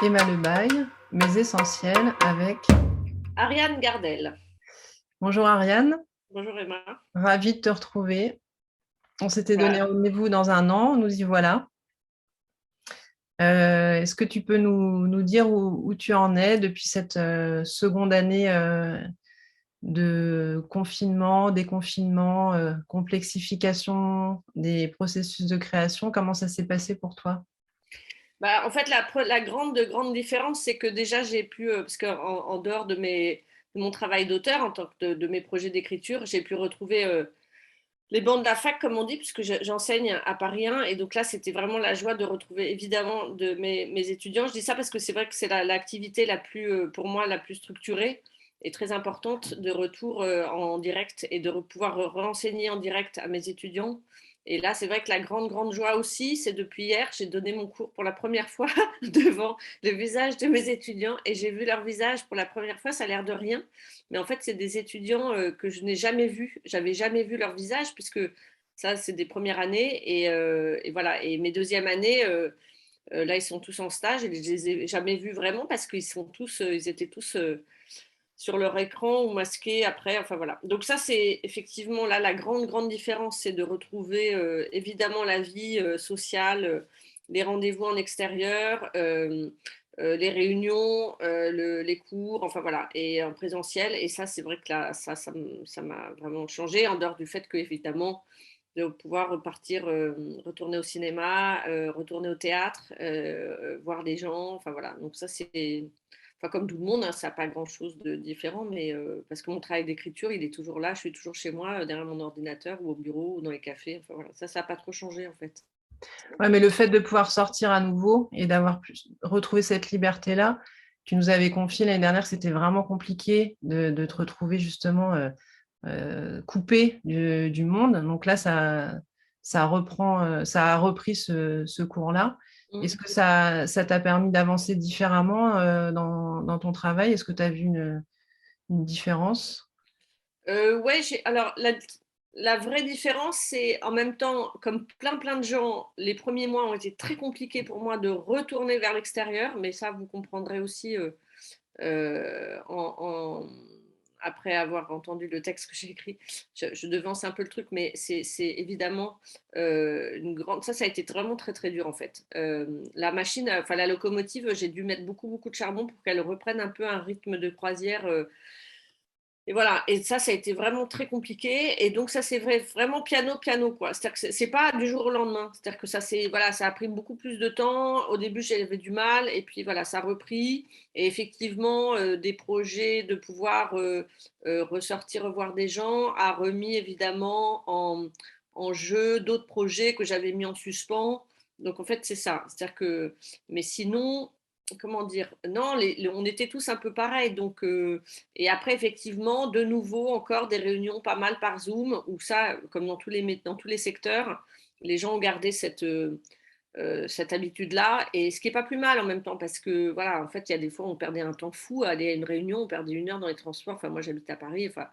Emma Lebaille, Mes essentiels avec... Ariane Gardel. Bonjour Ariane, Bonjour Emma. ravie de te retrouver. On s'était donné Voilà. rendez-vous dans un an, nous y voilà. Est-ce que tu peux nous dire où tu en es depuis cette seconde année de confinement, déconfinement, complexification des processus de création? Comment ça s'est passé pour toi? En fait, la grande différence, c'est que déjà, j'ai pu, parce qu'en dehors de mon travail d'auteur, en tant que de mes projets d'écriture, j'ai pu retrouver les bancs de la fac, comme on dit, puisque j'enseigne à Paris 1. Et donc là, c'était vraiment la joie de retrouver, évidemment, mes étudiants. Je dis ça parce que c'est vrai que c'est l'activité la plus, pour moi, la plus structurée et très importante de retour en direct et de pouvoir renseigner en direct à mes étudiants. Et là, c'est vrai que la grande joie aussi, c'est depuis hier, j'ai donné mon cours pour la première fois devant le visage de mes étudiants et j'ai vu leur visage pour la première fois, ça a l'air de rien. Mais en fait, c'est des étudiants que je n'ai jamais vus. J'avais jamais vu leur visage puisque ça, c'est des premières années. Et voilà. Et mes deuxièmes années, là, ils sont tous en stage et je les ai jamais vus vraiment parce qu'ils sont tous, ils étaient tous sur leur écran ou masqués après. Enfin voilà. Donc ça, c'est effectivement là la grande différence, c'est de retrouver évidemment la vie sociale, les rendez-vous en extérieur. Les réunions, les cours, enfin voilà, et en présentiel. Et ça, c'est vrai que là, ça m'a vraiment changé, en dehors du fait que, évidemment, de pouvoir repartir, retourner au cinéma, retourner au théâtre, voir des gens, enfin voilà. Donc ça, c'est, enfin comme tout le monde, hein, ça n'a pas grand-chose de différent, mais parce que mon travail d'écriture, il est toujours là, je suis toujours chez moi, derrière mon ordinateur ou au bureau ou dans les cafés, enfin voilà. Ça n'a pas trop changé en fait. Ouais, mais le fait de pouvoir sortir à nouveau et d'avoir retrouvé cette liberté-là, tu nous avais confié l'année dernière que c'était vraiment compliqué de te retrouver justement coupé du monde. Donc là, ça reprend, ça a repris ce cours-là. Mm. Est-ce que ça t'a permis d'avancer différemment dans ton travail? Est-ce que tu as vu une différence? Ouais, alors la vraie différence, c'est en même temps, comme plein de gens, les premiers mois ont été très compliqués pour moi de retourner vers l'extérieur, mais ça, vous comprendrez aussi après avoir entendu le texte que j'ai écrit. Je devance un peu le truc, mais c'est évidemment une grande. Ça a été vraiment très dur en fait. La machine, enfin la locomotive, j'ai dû mettre beaucoup de charbon pour qu'elle reprenne un peu un rythme de croisière. Et voilà, et ça a été vraiment très compliqué. Et donc, ça, c'est vraiment piano, quoi. C'est-à-dire que c'est pas du jour au lendemain. C'est-à-dire que voilà, ça a pris beaucoup plus de temps. Au début, j'avais du mal, et puis voilà, ça a repris. Et effectivement, des projets de pouvoir ressortir, revoir des gens, a remis évidemment en jeu d'autres projets que j'avais mis en suspens. Donc, en fait, c'est ça. C'est-à-dire que, mais sinon, comment dire, non, on était tous un peu pareils. Donc, et après, effectivement, de nouveau, encore des réunions pas mal par Zoom, où ça, comme dans tous les secteurs, les gens ont gardé cette habitude-là. Et ce qui n'est pas plus mal en même temps, parce que, voilà, en fait, il y a des fois, on perdait un temps fou à aller à une réunion, on perdait 1 heure dans les transports. Enfin, moi, j'habite à Paris, enfin,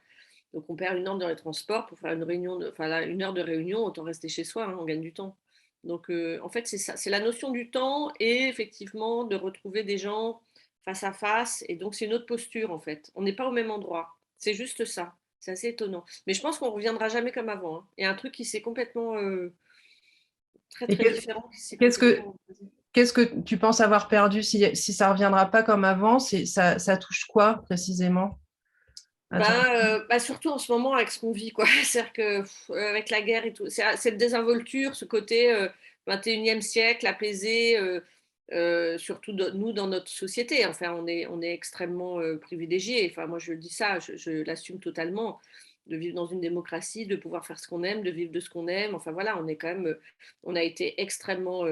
donc on perd 1 heure dans les transports pour faire une réunion, enfin, là, 1 heure de réunion, autant rester chez soi, hein, on gagne du temps. Donc, en fait, c'est ça, c'est la notion du temps et effectivement de retrouver des gens face à face. Et donc, c'est une autre posture, en fait. On n'est pas au même endroit. C'est juste ça. C'est assez étonnant. Mais je pense qu'on ne reviendra jamais comme avant, hein. Il y a un truc qui s'est complètement Et très différent, qui s'est qu'est-ce que, complètement. qu'est-ce que tu penses avoir perdu si ça ne reviendra pas comme avant? Ça touche quoi précisément à ton... Surtout en ce moment avec ce qu'on vit, quoi. C'est-à-dire que avec la guerre et tout, c'est cette désinvolture, ce côté 21e siècle apaisé, surtout nous dans notre société. Enfin, on est extrêmement privilégiés. Enfin, moi, je dis ça, je l'assume totalement, de vivre dans une démocratie, de pouvoir faire ce qu'on aime, de vivre de ce qu'on aime. Enfin, voilà, on est quand même, on a été extrêmement.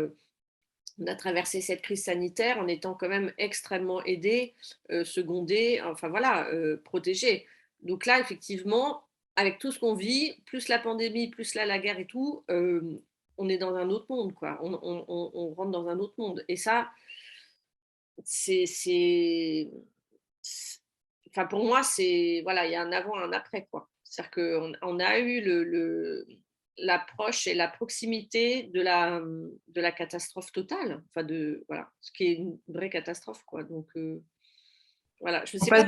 On a traversé cette crise sanitaire en étant quand même extrêmement aidés, secondés, enfin voilà, protégés. Donc là, effectivement, avec tout ce qu'on vit, plus la pandémie, plus là la guerre et tout, on est dans un autre monde, quoi. On rentre dans un autre monde. Et ça, c'est- enfin pour moi, c'est voilà, il y a un avant, un après, quoi. C'est-à-dire qu'on on a eu l'approche et la proximité de la catastrophe totale, enfin voilà, ce qui est une vraie catastrophe, quoi. Donc voilà, je sais pas.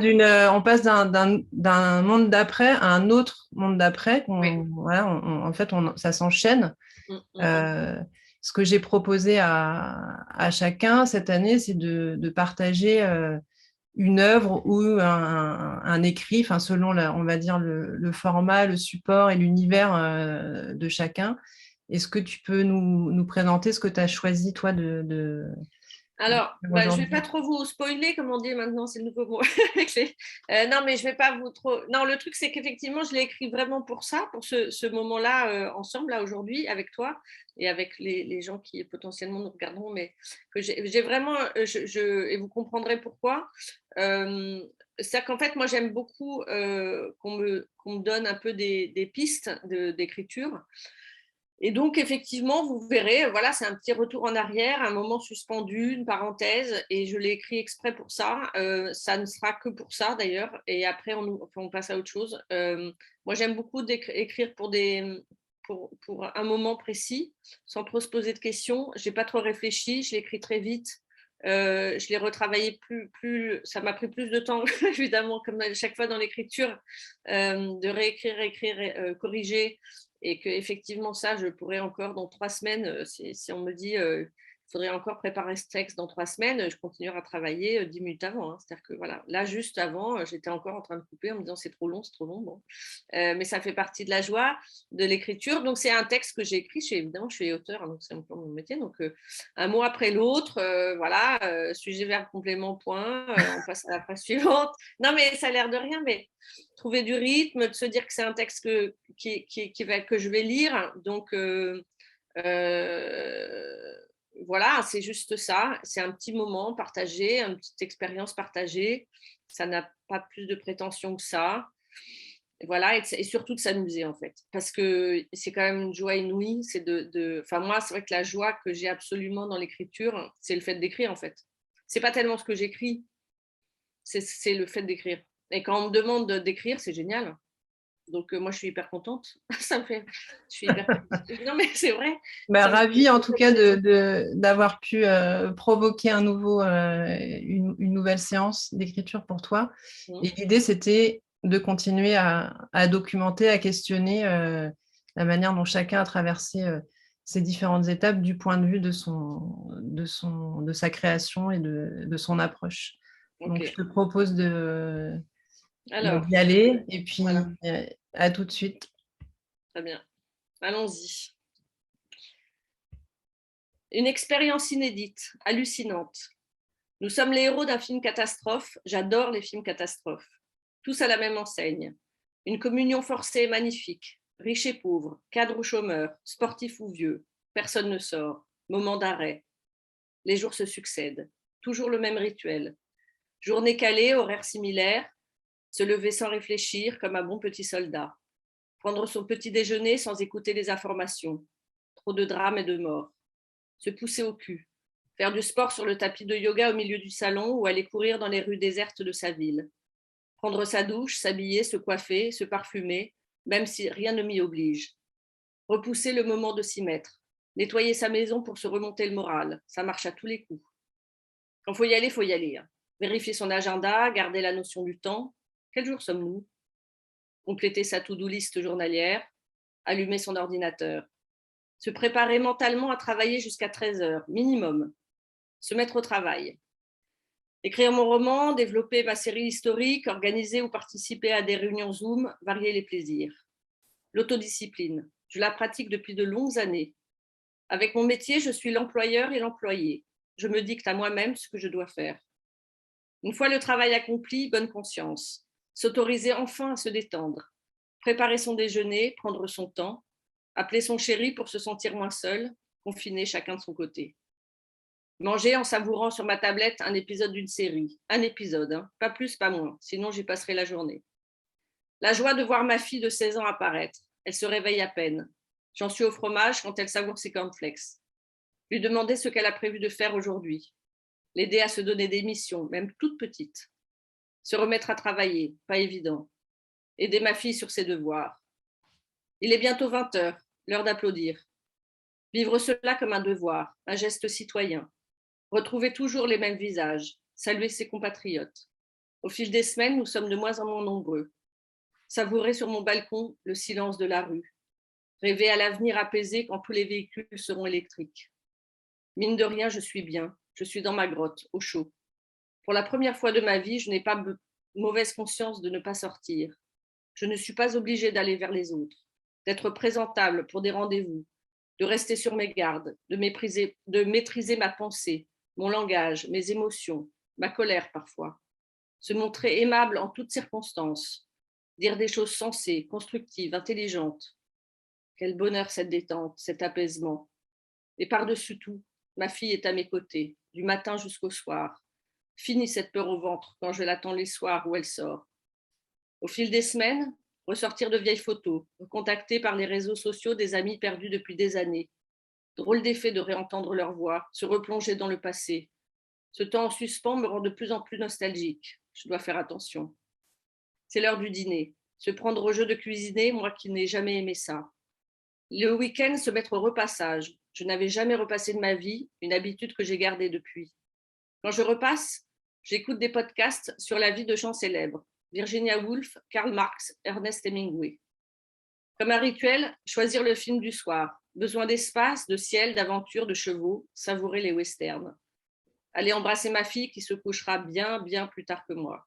On passe d'un monde d'après à un autre monde d'après. Oui. Voilà, en fait, ça s'enchaîne. Mm, mm, mm. Euh, Ce que j'ai proposé à chacun cette année, c'est de partager une œuvre ou un écrit, enfin, selon, on va dire, le format, le support et l'univers de chacun. Est-ce que tu peux nous présenter ce que tu as choisi, toi, de Alors, faire je vais aujourd'hui? pas trop vous spoiler, comme on dit maintenant, c'est le nouveau mot. Non, mais je vais pas vous trop. Non, le truc, c'est qu'effectivement, je l'ai écrit vraiment pour ça, pour ce moment-là, ensemble, là, aujourd'hui, avec toi et avec les gens qui potentiellement nous regarderont, mais que j'ai vraiment, et vous comprendrez pourquoi. C'est-à-dire qu'en fait, moi, j'aime beaucoup qu'on me donne un peu des pistes d'écriture. Et donc, effectivement, vous verrez, voilà, c'est un petit retour en arrière, un moment suspendu, une parenthèse, et je l'ai écrit exprès pour ça. Ça ne sera que pour ça, d'ailleurs, et après, on passe à autre chose. Moi, j'aime beaucoup écrire pour un moment précis, sans trop se poser de questions. Je n'ai pas trop réfléchi, je l'ai écrit très vite. Je l'ai retravaillé ça m'a pris plus de temps, évidemment, comme à chaque fois dans l'écriture, de réécrire, écrire, corriger, et que effectivement ça, je pourrais encore dans 3 semaines, si on me dit il faudrait encore préparer ce texte dans 3 semaines, je continuerai à travailler 10 minutes avant. Hein. C'est-à-dire que voilà, là juste avant, j'étais encore en train de couper en me disant c'est trop long, c'est trop long. Bon. Mais ça fait partie de la joie de l'écriture. Donc c'est un texte que j'ai écrit. Évidemment, je suis auteur, hein, donc c'est un peu mon métier. Donc un mot après l'autre, voilà, sujet, verbe, complément, point. On passe à la phrase suivante. Non, mais ça a l'air de rien, mais trouver du rythme, de se dire que c'est un texte que je vais lire. Donc, voilà, c'est juste ça. C'est un petit moment partagé, une petite expérience partagée. Ça n'a pas plus de prétention que ça. Et voilà, et surtout de s'amuser, en fait. Parce que c'est quand même une joie inouïe. Enfin, moi, c'est vrai que la joie que j'ai absolument dans l'écriture, c'est le fait d'écrire, en fait. C'est pas tellement ce que j'écris, c'est le fait d'écrire. Et quand on me demande d'écrire, c'est génial. Donc, moi, je suis hyper contente. Ça me fait. Je suis hyper. Non, mais c'est vrai. Bah, Ça me ravie en tout cas fait. d'avoir pu provoquer une nouvelle séance d'écriture pour toi. Et l'idée, c'était de continuer à documenter, à questionner la manière dont chacun a traversé ces différentes étapes du point de vue de sa création et de son approche. Donc, je Ok. te propose Alors, d'y aller et puis voilà. à tout de suite. Très bien. Allons-y. Une expérience inédite, hallucinante. Nous sommes les héros d'un film catastrophe. J'adore les films catastrophes. Tous à la même enseigne. Une communion forcée et magnifique. Riches et pauvres, cadres ou chômeurs, sportifs ou vieux. Personne ne sort. Moment d'arrêt. Les jours se succèdent. Toujours le même rituel. Journée calée, horaire similaire. Se lever sans réfléchir comme un bon petit soldat. Prendre son petit déjeuner sans écouter les informations. Trop de drames et de morts. Se pousser au cul. Faire du sport sur le tapis de yoga au milieu du salon ou aller courir dans les rues désertes de sa ville. Prendre sa douche, s'habiller, se coiffer, se parfumer, même si rien ne m'y oblige. Repousser le moment de s'y mettre. Nettoyer sa maison pour se remonter le moral. Ça marche à tous les coups. Quand il faut y aller, il faut y aller. Hein. Vérifier son agenda, garder la notion du temps. Quel jour sommes-nous? Compléter sa to-do list journalière, allumer son ordinateur. Se préparer mentalement à travailler jusqu'à 13 heures, minimum. Se mettre au travail. Écrire mon roman, développer ma série historique, organiser ou participer à des réunions Zoom, varier les plaisirs. L'autodiscipline. Je la pratique depuis de longues années. Avec mon métier, je suis l'employeur et l'employé. Je me dicte à moi-même ce que je dois faire. Une fois le travail accompli, bonne conscience. S'autoriser enfin à se détendre. Préparer son déjeuner, prendre son temps. Appeler son chéri pour se sentir moins seul, confiné chacun de son côté. Manger en savourant sur ma tablette un épisode d'une série. Un épisode, hein. Pas plus, pas moins, sinon j'y passerai la journée. La joie de voir ma fille de 16 ans apparaître. Elle se réveille à peine. J'en suis au fromage quand elle savoure ses cornflakes. Lui demander ce qu'elle a prévu de faire aujourd'hui. L'aider à se donner des missions, même toutes petites. Se remettre à travailler, pas évident. Aider ma fille sur ses devoirs. Il est bientôt 20 heures. l'heure d'applaudir. Vivre cela comme un devoir, un geste citoyen. Retrouver toujours les mêmes visages, saluer ses compatriotes. Au fil des semaines, nous sommes de moins en moins nombreux. Savourer sur mon balcon le silence de la rue. Rêver à l'avenir apaisé quand tous les véhicules seront électriques. Mine de rien, je suis bien. Je suis dans ma grotte, au chaud. Pour la première fois de ma vie, je n'ai pas mauvaise conscience de ne pas sortir. Je ne suis pas obligée d'aller vers les autres, d'être présentable pour des rendez-vous, de rester sur mes gardes, de maîtriser ma pensée, mon langage, mes émotions, ma colère parfois. Se montrer aimable en toutes circonstances, dire des choses sensées, constructives, intelligentes. Quel bonheur cette détente, cet apaisement. Et par-dessus tout, ma fille est à mes côtés, du matin jusqu'au soir. Fini cette peur au ventre quand je l'attends les soirs où elle sort. Au fil des semaines, ressortir de vieilles photos, recontacter par les réseaux sociaux des amis perdus depuis des années. Drôle d'effet de réentendre leur voix, se replonger dans le passé. Ce temps en suspens me rend de plus en plus nostalgique. Je dois faire attention. C'est l'heure du dîner. Se prendre au jeu de cuisiner, moi qui n'ai jamais aimé ça. Le week-end, se mettre au repassage. Je n'avais jamais repassé de ma vie, une habitude que j'ai gardée depuis. Quand je repasse, j'écoute des podcasts sur la vie de gens célèbres. Virginia Woolf, Karl Marx, Ernest Hemingway. Comme un rituel, choisir le film du soir. Besoin d'espace, de ciel, d'aventure, de chevaux, savourer les westerns. Aller embrasser ma fille qui se couchera bien, bien plus tard que moi.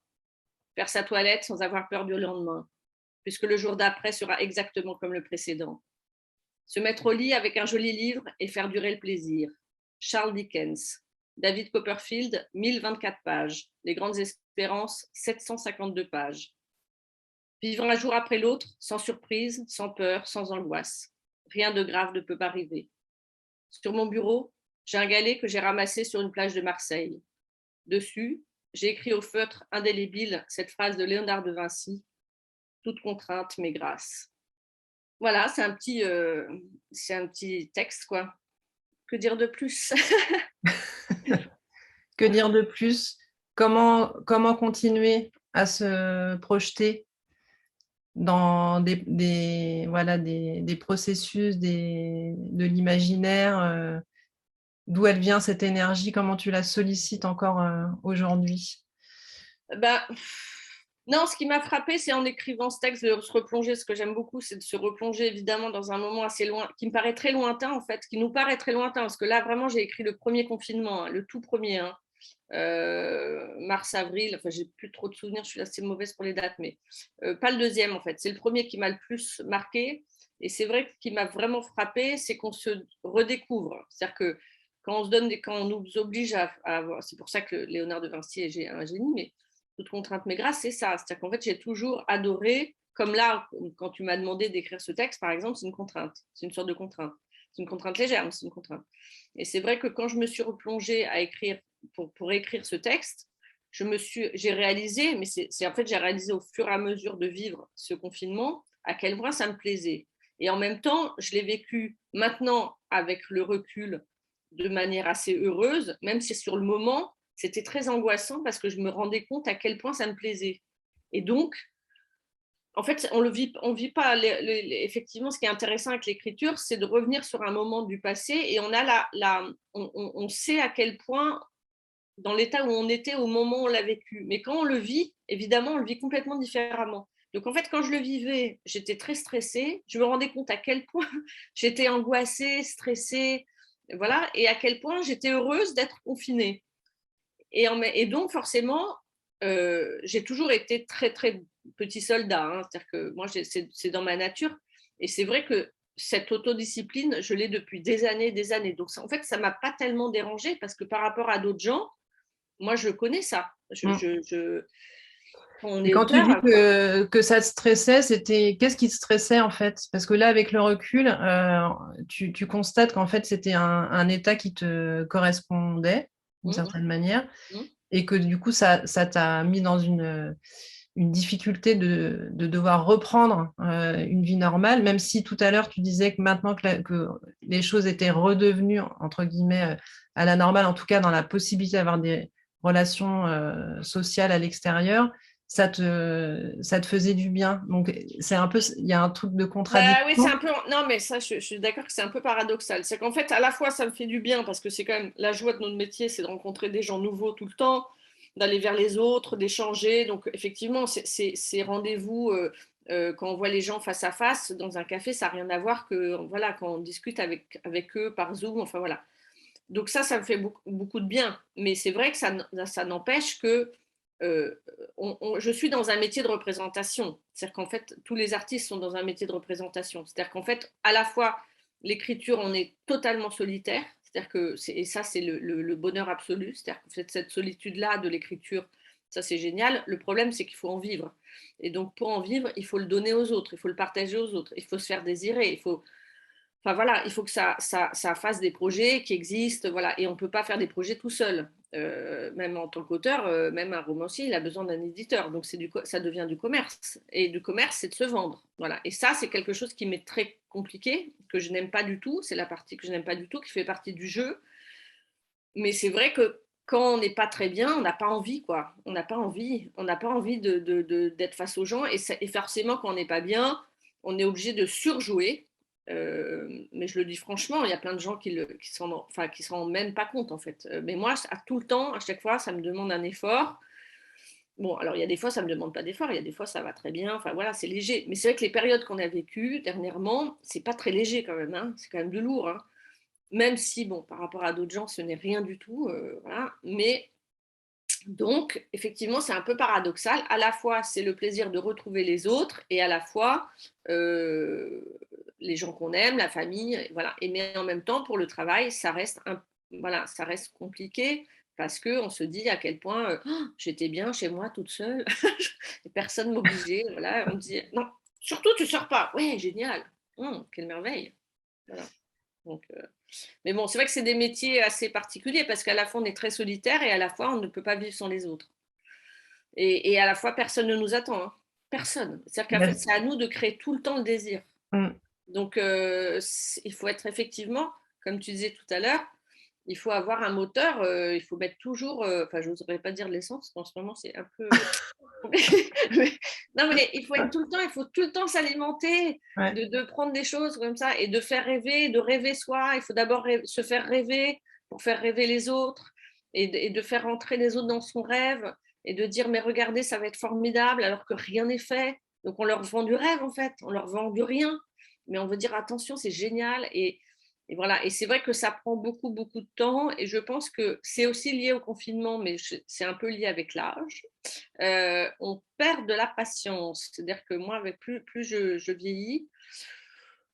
Faire sa toilette sans avoir peur du lendemain, puisque le jour d'après sera exactement comme le précédent. Se mettre au lit avec un joli livre et faire durer le plaisir. Charles Dickens. David Copperfield, 1024 pages. Les Grandes Espérances, 752 pages. Vivre un jour après l'autre, sans surprise, sans peur, sans angoisse. Rien de grave ne peut m'arriver. Sur mon bureau, j'ai un galet que j'ai ramassé sur une plage de Marseille. Dessus, j'ai écrit au feutre indélébile cette phrase de Léonard de Vinci. Toute contrainte, mais grâce. Voilà, c'est un petit texte, quoi. Que dire de plus? Que dire de plus? Comment continuer à se projeter dans des processus de l'imaginaire, d'où elle vient cette énergie, comment tu la sollicites encore aujourd'hui? Ben, non, ce qui m'a frappé, c'est en écrivant ce texte de se replonger. Ce que j'aime beaucoup, c'est de se replonger évidemment dans un moment assez loin, qui me paraît très lointain en fait, qui nous paraît très lointain, parce que là vraiment j'ai écrit le premier confinement, hein, le tout premier, hein, mars, avril, enfin j'ai plus trop de souvenirs, je suis assez mauvaise pour les dates, mais pas le deuxième en fait, c'est le premier qui m'a le plus marqué. Et c'est vrai que ce qui m'a vraiment frappé, c'est qu'on se redécouvre. C'est-à-dire que quand on nous oblige à avoir, c'est pour ça que Léonard de Vinci est un génie, mais toute contrainte mais grâce, c'est ça. C'est-à-dire qu'en fait, j'ai toujours adoré, comme là, quand tu m'as demandé d'écrire ce texte, par exemple, c'est une contrainte, c'est une sorte de contrainte. C'est une contrainte légère, mais c'est une contrainte. Et c'est vrai que quand je me suis replongée à écrire, pour écrire ce texte, j'ai réalisé, mais en fait, j'ai réalisé au fur et à mesure de vivre ce confinement, à quel point ça me plaisait. Et en même temps, je l'ai vécu maintenant avec le recul de manière assez heureuse, même si sur le moment, c'était très angoissant parce que je me rendais compte à quel point ça me plaisait. Et donc, en fait, on vit pas. Effectivement, ce qui est intéressant avec l'écriture, c'est de revenir sur un moment du passé et on sait à quel point, dans l'état où on était au moment où on l'a vécu. Mais quand on le vit, évidemment, on le vit complètement différemment. Donc, en fait, quand je le vivais, j'étais très stressée. Je me rendais compte à quel point j'étais angoissée, stressée, voilà, et à quel point j'étais heureuse d'être confinée. Et donc, forcément, j'ai toujours été très, très petit soldat. Hein. C'est-à-dire que moi, c'est dans ma nature. Et c'est vrai que cette autodiscipline, je l'ai depuis des années, des années. Donc, en fait, ça ne m'a pas tellement dérangée parce que par rapport à d'autres gens, moi, je connais ça. On Et est quand tu auteur. dis que ça te stressait, qu'est-ce qui te stressait en fait? Parce que là, avec le recul, tu constates qu'en fait, c'était un état qui te correspondait d'une certaine manière et que du coup, ça t'a mis dans une difficulté de devoir reprendre une vie normale, même si tout à l'heure, tu disais que maintenant que les choses étaient redevenues, entre guillemets, à la normale, en tout cas dans la possibilité d'avoir des relations sociales à l'extérieur, ça te faisait du bien. Donc, c'est un peu, il y a un truc de Bah oui, c'est un contradiction. peu. Non, mais ça, je suis d'accord que c'est un peu paradoxal. C'est qu'en fait, à la fois, ça me fait du bien parce que c'est quand même la joie de notre métier, c'est de rencontrer des gens nouveaux tout le temps, d'aller vers les autres, d'échanger. Donc, effectivement, ces rendez-vous, quand on voit les gens face à face dans un café, ça n'a rien à voir que voilà, quand on discute avec eux par Zoom. Enfin, voilà. Donc ça me fait beaucoup, beaucoup de bien. Mais c'est vrai que ça n'empêche que euh, je suis dans un métier de représentation. C'est-à-dire qu'en fait, tous les artistes sont dans un métier de représentation. C'est-à-dire qu'en fait, à la fois, l'écriture, on est totalement solitaire. C'est-à-dire que, et ça, c'est le bonheur absolu. C'est-à-dire que cette solitude-là de l'écriture, ça, c'est génial. Le problème, c'est qu'il faut en vivre. Et donc, pour en vivre, il faut le donner aux autres, il faut le partager aux autres, il faut se faire désirer, il faut Enfin voilà, il faut que ça fasse des projets qui existent, voilà, et on ne peut pas faire des projets tout seul. Même en tant qu'auteur, même un romancier, il a besoin d'un éditeur, donc ça devient du commerce. Et du commerce, c'est de se vendre, voilà. Et ça, c'est quelque chose qui m'est très compliqué, que je n'aime pas du tout. C'est la partie que je n'aime pas du tout, qui fait partie du jeu. Mais c'est vrai que quand on n'est pas très bien, on n'a pas envie, quoi. On n'a pas envie d'être face aux gens. Et forcément, quand on n'est pas bien, on est obligé de surjouer. Mais je le dis franchement, il y a plein de gens qui s'en rendent même pas compte, en fait. Mais moi, à tout le temps, à chaque fois, ça me demande un effort. Bon, alors il y a des fois, ça ne me demande pas d'effort, il y a des fois, ça va très bien. Enfin voilà, c'est léger. Mais c'est vrai que les périodes qu'on a vécues dernièrement, c'est pas très léger quand même, hein. C'est quand même de lourd, hein. Même si, bon, par rapport à d'autres gens, ce n'est rien du tout. Voilà. Mais donc, effectivement, c'est un peu paradoxal. À la fois, c'est le plaisir de retrouver les autres et à la fois euh, les gens qu'on aime, la famille, voilà. Et mais en même temps, pour le travail, voilà, ça reste compliqué parce qu'on se dit à quel point oh, j'étais bien chez moi toute seule et personne m'obligeait. Voilà, on me dit non, surtout tu sors pas. Ouais, génial. Quelle merveille. Voilà. Donc, mais bon, c'est vrai que c'est des métiers assez particuliers parce qu'à la fois on est très solitaire et à la fois on ne peut pas vivre sans les autres. Et à la fois personne ne nous attend, hein. Personne. C'est-à-dire qu'en fait, c'est à nous de créer tout le temps le désir. Mm. Donc il faut être effectivement, comme tu disais tout à l'heure, il faut avoir un moteur, il faut mettre toujours, enfin je n'oserais pas dire l'essence, parce qu'en ce moment c'est un peu non, mais il faut tout le temps s'alimenter, Ouais. de prendre des choses comme ça et de faire rêver, de rêver soi. Il faut d'abord se faire rêver pour faire rêver les autres et de faire rentrer les autres dans son rêve et de dire mais regardez, ça va être formidable alors que rien n'est fait. Donc on leur vend du rêve en fait, on leur vend du rien, mais on veut dire attention, c'est génial et voilà. Et c'est vrai que ça prend beaucoup, beaucoup de temps et je pense que c'est aussi lié au confinement, mais c'est un peu lié avec l'âge. On perd de la patience. C'est-à-dire que moi, avec plus je vieillis,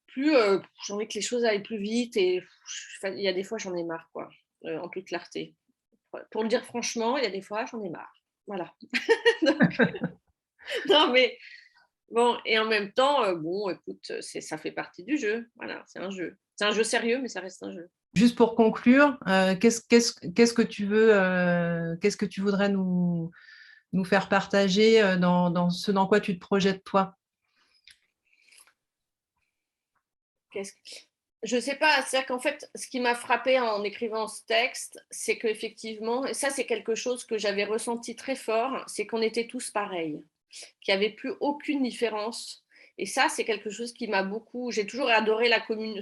plus j'ai envie que les choses aillent plus vite et il y a des fois, j'en ai marre, quoi, en toute clarté. Pour le dire franchement, il y a des fois, j'en ai marre. Voilà. Donc, non, mais bon, et en même temps, bon, écoute, ça fait partie du jeu. Voilà, c'est un jeu. C'est un jeu sérieux, mais ça reste un jeu. Juste pour conclure, qu'est-ce que tu veux, qu'est-ce que tu voudrais nous faire partager dans ce dans quoi tu te projettes toi? Qu'est-ce Je sais pas, c'est-à-dire qu'en fait, ce qui m'a frappé en écrivant ce texte, c'est qu'effectivement, et ça c'est quelque chose que j'avais ressenti très fort, c'est qu'on était tous pareils, qu'il n'y avait plus aucune différence. Et ça, c'est quelque chose qui m'a beaucoup. J'ai toujours adoré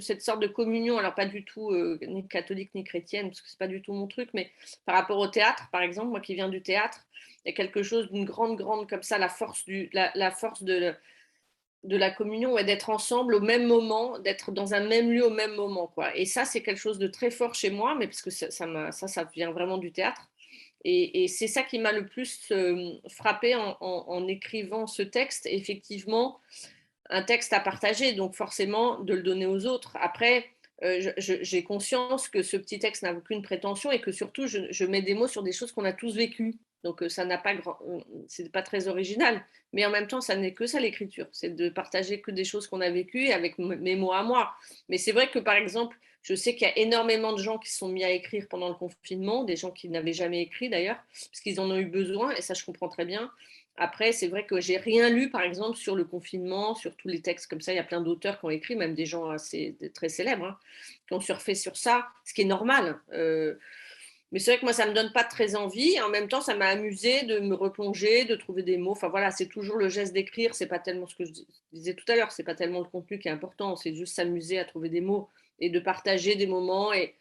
cette sorte de communion, alors pas du tout ni catholique ni chrétienne, parce que c'est pas du tout mon truc, mais par rapport au théâtre, par exemple, moi qui viens du théâtre, il y a quelque chose d'une grande, comme ça, la force de la communion et d'être ensemble au même moment, d'être dans un même lieu au même moment, quoi. Et ça, c'est quelque chose de très fort chez moi, mais parce que ça vient vraiment du théâtre. Et c'est ça qui m'a le plus frappé en écrivant ce texte. Effectivement, un texte à partager, donc forcément de le donner aux autres. Après, j'ai conscience que ce petit texte n'a aucune prétention et que surtout, je mets des mots sur des choses qu'on a tous vécues. Donc ça n'a pas c'est pas très original, mais en même temps, ça n'est que ça l'écriture, c'est de partager que des choses qu'on a vécues avec mes mots à moi. Mais c'est vrai que par exemple, je sais qu'il y a énormément de gens qui se sont mis à écrire pendant le confinement, des gens qui n'avaient jamais écrit d'ailleurs, parce qu'ils en ont eu besoin, et ça je comprends très bien. Après, c'est vrai que j'ai rien lu, par exemple, sur le confinement, sur tous les textes comme ça. Il y a plein d'auteurs qui ont écrit, même des gens assez très célèbres, hein, qui ont surfé sur ça, ce qui est normal. Mais c'est vrai que moi, ça ne me donne pas très envie. En même temps, ça m'a amusé de me replonger, de trouver des mots. Enfin voilà, c'est toujours le geste d'écrire. C'est pas tellement ce que je disais tout à l'heure. C'est pas tellement le contenu qui est important. C'est juste s'amuser à trouver des mots et de partager des moments et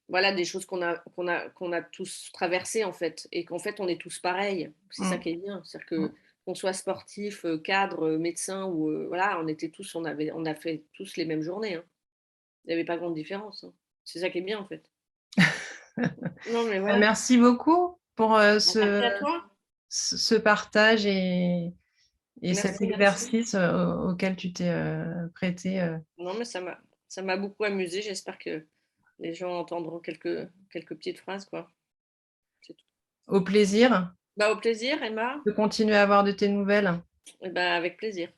voilà des choses qu'on a tous traversées en fait. Et qu'en fait, on est tous pareils. C'est ça qui est bien. C'est-à-dire que qu'on soit sportif, cadre, médecin ou voilà, on a fait tous les mêmes journées, hein. Il n'y avait pas grande différence, hein. C'est ça qui est bien en fait. Non mais voilà. Merci beaucoup pour Merci à toi. ce partage et cet Merci, merci. exercice auquel tu t'es prêté. Non, mais ça m'a beaucoup amusé. J'espère que les gens entendront quelques petites phrases, quoi. C'est tout. Au plaisir Bah, au plaisir, Emma. de continuer à avoir de tes nouvelles. Et ben, avec plaisir.